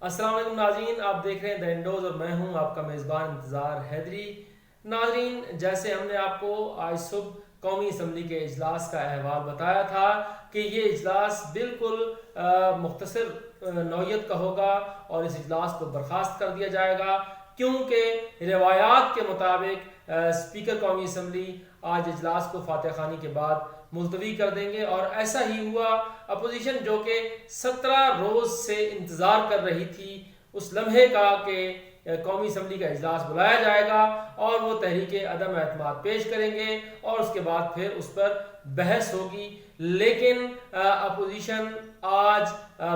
अस्सलाम वालेकुम नाज़रीन, आप देख रहे हैं द इंडोज और मैं हूं आपका मेज़बान इंतज़ार हैदरी। नाज़रीन, जैसे हमने आपको आज सुबह कौमी असम्बली के इजलास का अहवाल बताया था कि ये इजलास बिल्कुल मुख्तसर नौयत का होगा और इस इजलास को बर्खास्त कर दिया जाएगा, क्योंकि रिवायात के मुताबिक स्पीकर कौमी असम्बली आज इजलास को फातह खानी के बाद मुलतवी कर देंगे। और ऐसा ही हुआ। अपोजिशन जो कि 17 रोज से इंतज़ार कर रही थी उस लम्हे का कि कौमी असम्बली का इजलास बुलाया जाएगा और वो तहरीक अदम एतमाद पेश करेंगे और उसके बाद फिर उस पर बहस होगी, लेकिन अपोजिशन आज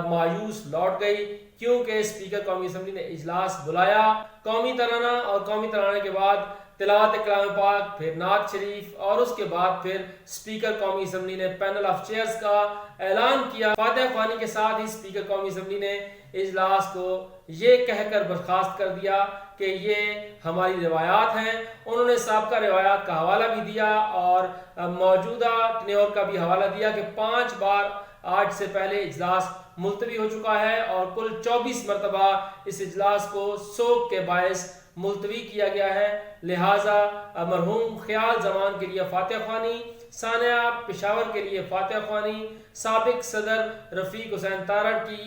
मायूस लौट गई, क्योंकि स्पीकर कौमी असम्बली ने इजलास बुलाया। कौमी तराना और कौमी तराने के बाद तिलावत कलाम पाक, फिर नात शरीफ और उसके बाद फिर स्पीकर कौमी असम्बली ने पैनल ऑफ चेयर्स का ऐलान किया। फातह ख्वानी के साथ ही स्पीकर कौमी असम्बली ने इजलास को ये कहकर बर्खास्त कर दिया कि ये हमारी रिवायात हैं। उन्होंने साबका रिवायात का हवाला भी दिया और मौजूदा टेन्योर का भी हवाला दिया कि 5 बार आज से पहले इजलास मुलतवी हो चुका है और कुल 24 मरतबा इस इजलास को सोग के बायस मुलतवी किया गया है। लिहाजा मरहूम ख्याल जमान के लिए फातह ख्वानी, सानिया पेशावर के लिए फातह ख्वानी, साबिक सदर रफीक हुसैन तारड़ की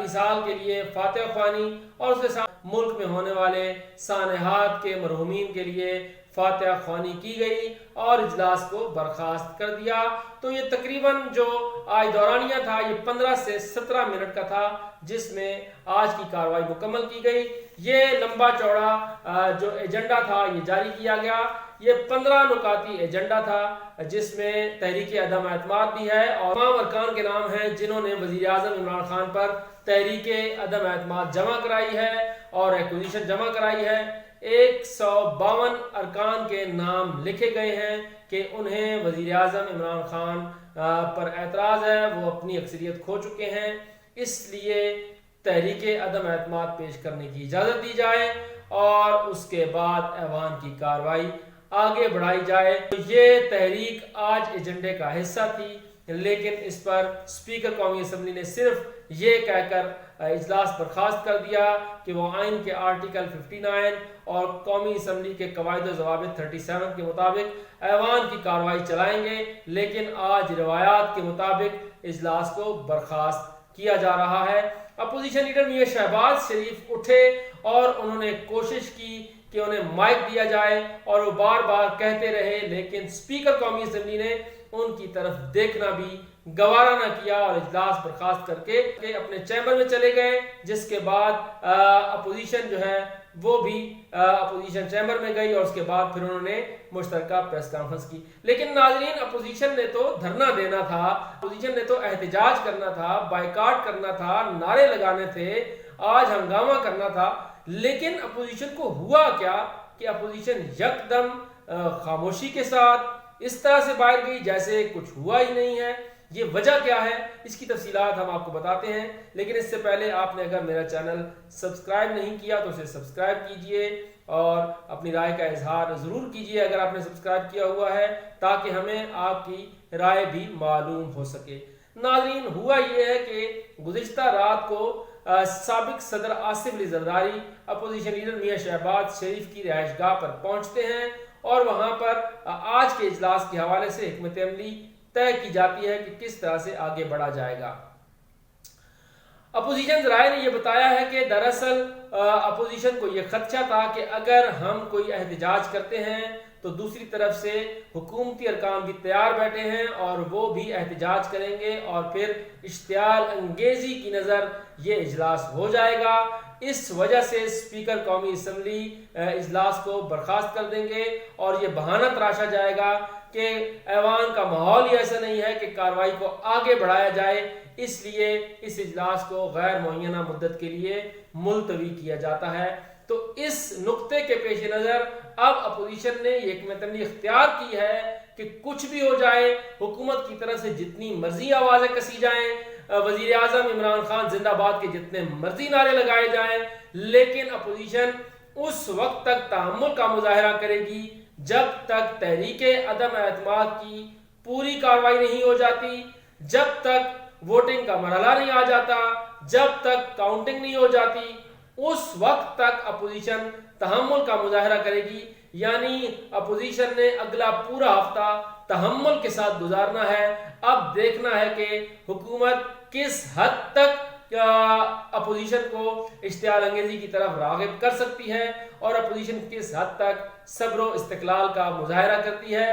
इसाल के लिए फातह ख्वानी और उसके साथ मुल्क में होने वाले सानहात के मरहूमीन के लिए फातह ख्वानी की गई और इजलास को बर्खास्त कर दिया। तो ये तकरीबन जो आज दौरानिया था ये 15 से 17 मिनट का था, जिसमें आज की कार्रवाई मुकम्मल की गई। ये लंबा चौड़ा जो एजेंडा था ये जारी किया गया। ये 15 नुकाती एजेंडा था, जिसमें तहरीक अदम एतमाद भी है और तमाम अरकान के नाम हैं जिन्होंने वज़ीर आज़म इमरान खान पर तहरीक अदम एतमाद जमा कराई है और एक्विजिशन जमा कराई है। 152 अरकान के नाम लिखे गए हैं कि उन्हें वज़ीर आज़म इमरान खान पर एतराज़ है, वो अपनी अक्सरियत खो चुके हैं, इसलिए तहरीक अदम एतमाद पेश करने की इजाज़त दी जाए और उसके बाद ऐवान की कार्रवाई आगे बढ़ाई जाए। तो ये तहरीक आज एजेंडे का हिस्सा थी, लेकिन इस पर स्पीकर कौमी असम्बली ने सिर्फ ये कहकर इजलास बर्खास्त कर दिया कि वो आइन के आर्टिकल 59 और कौमी असम्बली के कवायद व ज़वाबित 37 के मुताबिक ऐवान की कार्रवाई चलाएंगे, लेकिन आज रिवायात के मुताबिक इजलास को बर्खास्त किया जा रहा है। अपोजिशन लीडर मियां शहबाज शरीफ उठे और उन्होंने कोशिश की कि उन्हें माइक दिया जाए और वो बार बार कहते रहे, लेकिन स्पीकर कौमी असम्बली ने उनकी तरफ देखना भी गवारा न किया और इजलास बर्खास्त करके अपने चैम्बर में चले गए। जिसके बाद अपोजिशन जो है वो भी अपोजिशन चैम्बर में गई और उसके बाद फिर उन्होंने मुश्तरका प्रेस कॉन्फ्रेंस की। लेकिन नाजरीन, अपोजिशन ने तो धरना देना था, अपोजिशन ने तो एहतजाज करना था, बाइकाट करना था, नारे लगाने थे, आज हंगामा करना था, लेकिन अपोजिशन को हुआ क्या कि अपोजिशन यकदम खामोशी के साथ इस तरह से बाहर गई जैसे कुछ हुआ ही नहीं है। ये वजह क्या है, इसकी तफसीलात हम आपको बताते हैं, लेकिन इससे पहले आपने अगर मेरा चैनल सब्सक्राइब नहीं किया तो उसे सब्सक्राइब कीजिए और अपनी राय का इजहार ज़रूर कीजिए अगर आपने सब्सक्राइब किया हुआ है, ताकि हमें आपकी राय भी मालूम हो सके। नाज़रीन, हुआ ये है कि गुज़िश्ता रात को साबिक सदर आसिफ अली जरदारी अपोजिशन लीडर मियां शहबाज शरीफ की रिहाइशगाह पर पहुंचते हैं और वहां पर आज के इजलास के हवाले से हिकमत अमली तय की जाती है कि किस तरह से आगे बढ़ा जाएगा। अपोजिशन जराए ने यह बताया है कि दरअसल अपोजिशन को यह खदशा था कि अगर हम कोई एहतजाज करते हैं तो दूसरी तरफ से हुकूमती अरकान भी तैयार बैठे हैं और वो भी एहतजाज करेंगे और फिर इश्तियाल अंगेजी की नज़र ये इजलास हो जाएगा। इस वजह से स्पीकर कौमी असम्बली इजलास को बर्खास्त कर देंगे और ये बहाना तराशा जाएगा कि ऐवान का माहौल ही ऐसा नहीं है कि कार्रवाई को आगे बढ़ाया जाए, इसलिए इस इजलास को गैर मुअय्यना मुद्दत के लिए मुलतवी किया जाता है। तो इस नुक्ते के पेश नज़र अब अपोजिशन ने ये हिकमत अमली इख्तियार की है कि कुछ भी हो जाए, हुकूमत की तरफ से जितनी मर्जी आवाज़ें कसी जाएं, वज़ीर आज़म इमरान खान जिंदाबाद के जितने मर्जी नारे लगाए जाएं, लेकिन अपोजिशन उस वक्त तक तहम्मुल का मुजाहरा करेगी जब तक तहरीक अदम एतमाद की पूरी कार्रवाई नहीं हो जाती, जब तक वोटिंग का मरहला नहीं आ जाता, जब तक काउंटिंग नहीं हो जाती, उस वक्त तक अपोजिशन तहम्मुल का मुजाहरा करेगी। यानी अपोजिशन ने अगला पूरा हफ्ता तहम्मुल के साथ गुजारना है। अब देखना है कि हुकूमत किस हद तक अपोजिशन को इश्तियाल अंगेजी की तरफ राग़िब कर सकती है और अपोजिशन किस हद तक सब्र व इस्तिक़लाल का मुजाहरा करती है।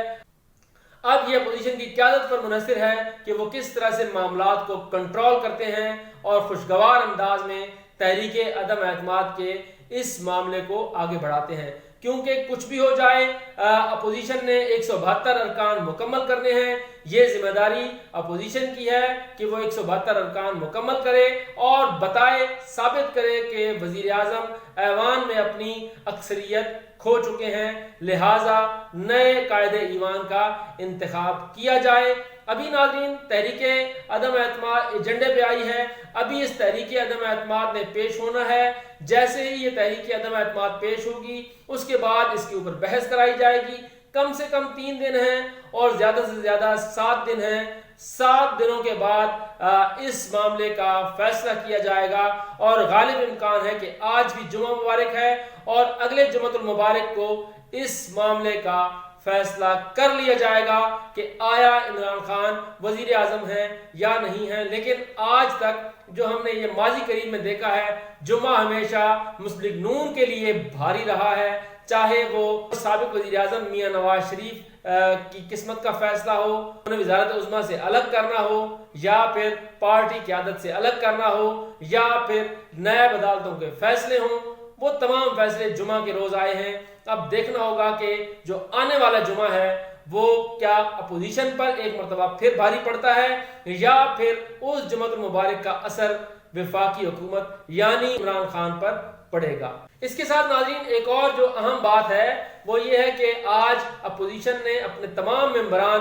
अब ये अपोजिशन की क़यादत पर मुनहसर है कि वो किस तरह से मामलात को कंट्रोल करते हैं और खुशगवार अंदाज में तहरीक अदम एतमाद के इस मामले को आगे बढ़ाते हैं। क्योंकि कुछ भी हो जाए, अपोजिशन ने 172 अरकान मुकम्मल करने हैं। ये जिम्मेदारी अपोजिशन की है कि वो 172 अरकान मुकम्मल करे और बताए, साबित करे कि वजीर आज़म ऐवान में अपनी अक्सरियत खो चुके हैं, लिहाजा नए कायदे ईवान का इंतखाब किया जाए। अभी नाज़रीन तहरीक अदम एतमाद एजेंडे पे आई है। अभी इस तहरीक अदम एतमाद ने पेश होना है। जैसे ही ये तहरीक अदम एतमाद पेश होगी, उसके बाद इसके ऊपर बहस कराई जाएगी। कम से कम 3 दिन हैं और ज़्यादा से ज़्यादा 7 दिन हैं। 7 दिनों के बाद इस मामले का फैसला किया जाएगा और गालिब इम्कान है कि आज भी जुमा मुबारक है और अगले जुमतुल मुबारक को इस मामले का फैसला कर लिया जाएगा कि आया इमरान खान वजीर आजम हैं या नहीं हैं। लेकिन आज तक जो हमने ये माजी करीब में देखा है, जुमा हमेशा मुस्लिम लीग नून के लिए भारी रहा है, चाहे वो साबिक वजीर आजम मियां नवाज शरीफ की किस्मत का फैसला हो, उन्हें वजारत उज़्मा से अलग करना हो, या फिर पार्टी क़यादत से अलग करना हो, या फिर नायब अदालतों के फैसले हों। वो तमाम फैसले जुमा के रोज आए हैं। अब देखना होगा कि जो आने वाला जुमा है वो क्या अपोजिशन पर एक मरतबा फिर भारी पड़ता है या फिर उस जुमतुल मुबारक का असर वफाकी हुकूमत यानी इमरान खान पर पड़ेगा। इसके साथ नाज़रीन एक और जो अहम बात है वो ये है कि आज अपोजिशन ने अपने तमाम मेंबरान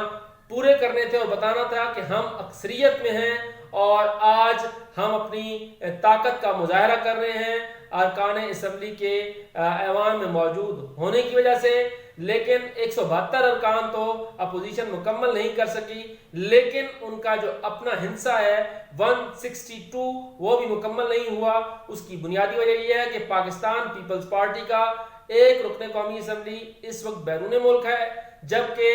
पूरे करने थे और बताना था कि हम अक्सरियत में हैं और आज हम अपनी ताकत का मुजाहरा कर रहे हैं अरकान असम्बली के ऐवान में मौजूद होने की वजह से। लेकिन 172 अरकान तो अपोजिशन मुकम्मल नहीं कर सकी, लेकिन उनका जो अपना हिस्सा है 162 वो भी मुकम्मल नहीं हुआ। उसकी बुनियादी वजह यह है कि पाकिस्तान पीपल्स पार्टी का एक रुकन कौमी असम्बली इस वक्त बैरून मुल्क है, जबकि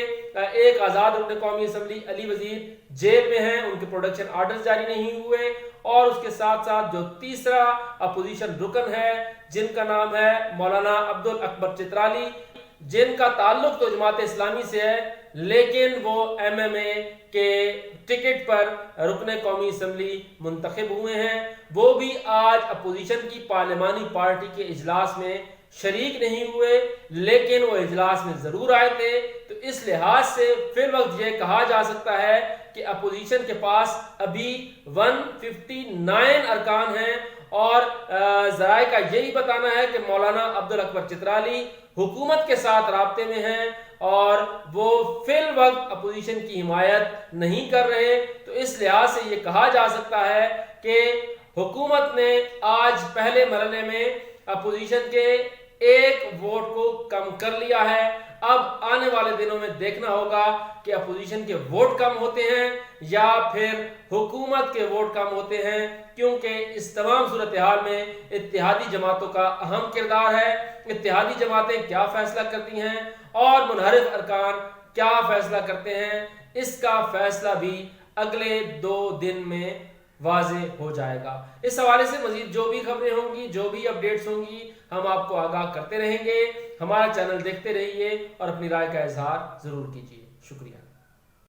एक आज़ाद रुकन कौमी असम्बली अली वजीर जेल में हैं, उनके प्रोडक्शन आर्डर्स जारी नहीं हुए। और उसके साथ साथ जो तीसरा अपोजिशन रुकन है जिनका नाम है मौलाना अब्दुल अकबर चित्राली, जिनका ताल्लुक तो जमात इस्लामी से है लेकिन वो MMA के टिकट पर रुकन कौमी असम्बली मुंतखब हुए हैं, वो भी आज अपोजिशन की पार्लिमानी पार्टी के इजलास में शरीक नहीं हुए, लेकिन वो इजलास में जरूर आए थे। तो इस लिहाज से फिर वक्त ये कहा जा सकता है कि अपोजिशन के पास अभी 159 अरकान हैं और ज़राए का यही बताना है कि मौलाना अब्दुल अकबर चित्राली हुकूमत के साथ राब्ते में हैं और वो फिल वक्त अपोजिशन की हिमायत नहीं कर रहे। तो इस लिहाज से ये कहा जा सकता है कि हुकूमत ने आज पहले मरहले में अपोजिशन के एक वोट को कम कर लिया है। अब आने वाले दिनों में देखना होगा कि अपोजिशन के वोट कम होते हैं या फिर हुकूमत के वोट कम होते हैं, क्योंकि इस तमाम सूरत हाल में इत्तेहादी जमातों का अहम किरदार है। इत्तेहादी जमातें क्या फैसला करती हैं और मुनहरिफ अरकान क्या फैसला करते हैं, इसका फैसला भी अगले 2 दिन में वाज़े हो जाएगा। इस हवाले से मजीद जो भी खबरें होंगी, जो भी अपडेट्स होंगी, हम आपको आगाह करते रहेंगे। हमारा चैनल देखते रहिए और अपनी राय का इजहार जरूर कीजिए। शुक्रिया।